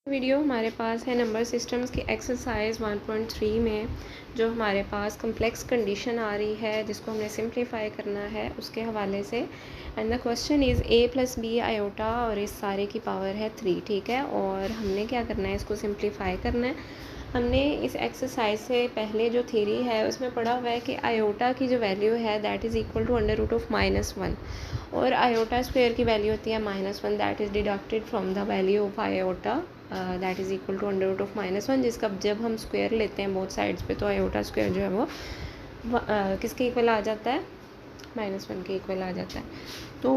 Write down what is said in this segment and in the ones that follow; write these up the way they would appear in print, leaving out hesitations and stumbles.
Video हमारे पास है number systems की एक्सरसाइज 1.3 में जो हमारे पास कम्प्लेक्स कंडीशन आ रही है जिसको हमने सिंप्लीफाई करना है उसके हवाले से। And the question is a plus b iota और इस सारे की पावर है 3, ठीक है। और हमने क्या करना है, इसको सिंप्लीफाई करना है। हमने इस एक्सरसाइज से पहले जो थ्योरी है उसमें पढ़ा हुआ है कि आयोटा की जो वैल्यू है that is equal to under root of -1 और आयोटा स्क्वायर की वैल्यू होती है -1 that is deducted from the value of iota that is equal to under root of -1, जिसका जब हम स्क्वायर लेते हैं बोथ साइड्स पे तो आयोटा स्क्वायर जो है वो किसके इक्वल आ जाता है, -1 के इक्वल आ जाता है। तो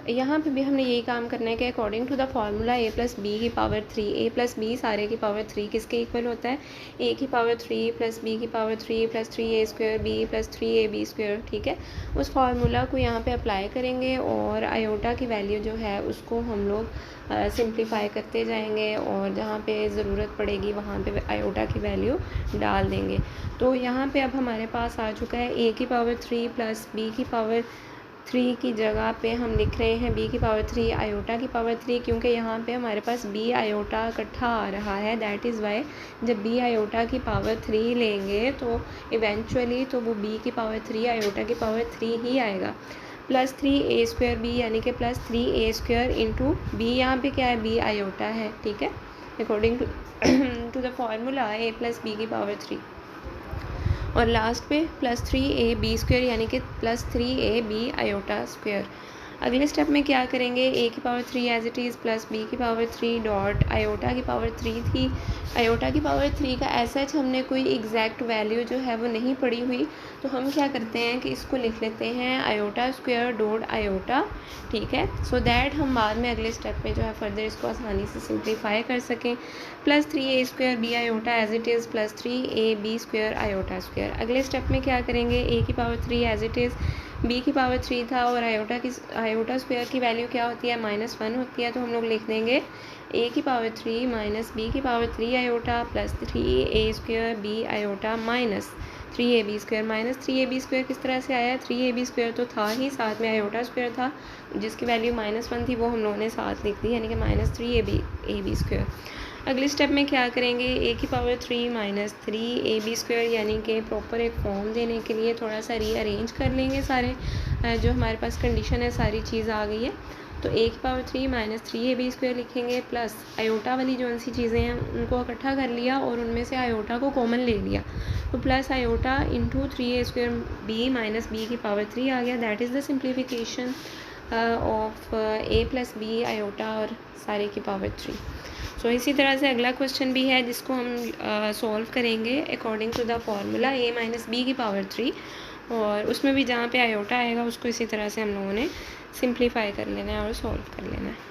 यहाँ पे भी हमने यही काम करना है कि according to the formula a plus b की पावर 3, a प्लस बी सारे की पावर 3 किसके इक्वल होता है, a की पावर 3 प्लस b की power 3 plus 3a square b plus 3ab square, ठीक है। उस फार्मूला को यहाँ पे अप्लाई करेंगे और आयोटा की वैल्यू जो है उसको हम लोग सिंप्लीफाई करते जाएंगे और जहाँ पे ज़रूरत पड़ेगी वहाँ पे आयोटा की वैल्यू डाल देंगे। तो यहाँ पे अब हमारे पास आ चुका है a की पावर 3 प्लस b की पावर 3 की जगह पे हम लिख रहे हैं b की पावर 3 आयोटा की पावर 3, क्योंकि यहाँ पे हमारे पास b आयोटा इकट्ठा आ रहा है। दैट इज़ वाई जब b आयोटा की पावर 3 लेंगे तो इवेंचुअली तो वो b की पावर 3 आयोटा की पावर 3 ही आएगा। प्लस 3a स्क्वायर b यानी कि plus 3a square into b, यहाँ पे क्या है b आयोटा है, ठीक है, according to the formula a plus b की पावर 3 और लास्ट पे प्लस 3ab स्क्वायर यानी कि प्लस 3ab आयोटा स्क्वायर। अगले स्टेप में क्या करेंगे, a की power 3 as it is plus b की पावर 3 डॉट आयोटा की पावर 3 थी। आयोटा की पावर 3 का ऐसा हमने कोई एग्जैक्ट वैल्यू जो है वो नहीं पड़ी हुई, तो हम क्या करते हैं कि इसको लिख लेते हैं आयोटा स्क्वायर डॉट आयोटा, ठीक है, सो दैट हम बाद में अगले स्टेप में जो है फर्दर इसको आसानी से सिंप्लीफाई कर सकें। Plus 3a square b iota as it is plus 3ab square iota square. अगले स्टेप में क्या करेंगे, a की power 3 as it is, b की पावर 3 था और आयोटा स्क्वायर की वैल्यू क्या होती है, -1 होती है, तो हम लोग लिख देंगे a की पावर 3 माइनस b की power 3 iota plus 3a square b iota minus 3ab square. Minus 3ab square किस तरह से आया, 3ab स्क्वायर तो था ही, साथ में आयोटा स्क्वायर था जिसकी वैल्यू -1 थी, वो हम लोगों ने साथ लिख दी, यानी कि -3ab स्क्वायर। अगले स्टेप में क्या करेंगे, a की पावर 3 माइनस 3ab स्क्वायर यानी कि प्रॉपर एक फॉर्म देने के लिए थोड़ा सा रीअरेंज कर लेंगे सारे जो हमारे पास कंडीशन है सारी चीज़ आ गई है। तो a की पावर 3 माइनस 3ab स्क्वायर लिखेंगे प्लस आयोटा वाली जो सी चीज़ें हैं उनको इकट्ठा कर लिया और उनमें से आयोटा को कॉमन ले लिया, तो plus iota into 3a square b minus b की पावर 3 आ गया। That is the simplification of a plus b iota और सारे की पावर 3। सो इसी तरह से अगला क्वेश्चन भी है जिसको हम सॉल्व करेंगे according to the formula a minus b की पावर 3, और उसमें भी जहाँ पे आयोटा आएगा उसको इसी तरह से हम लोगों ने सिंप्लीफाई कर लेना है और सॉल्व कर लेना है।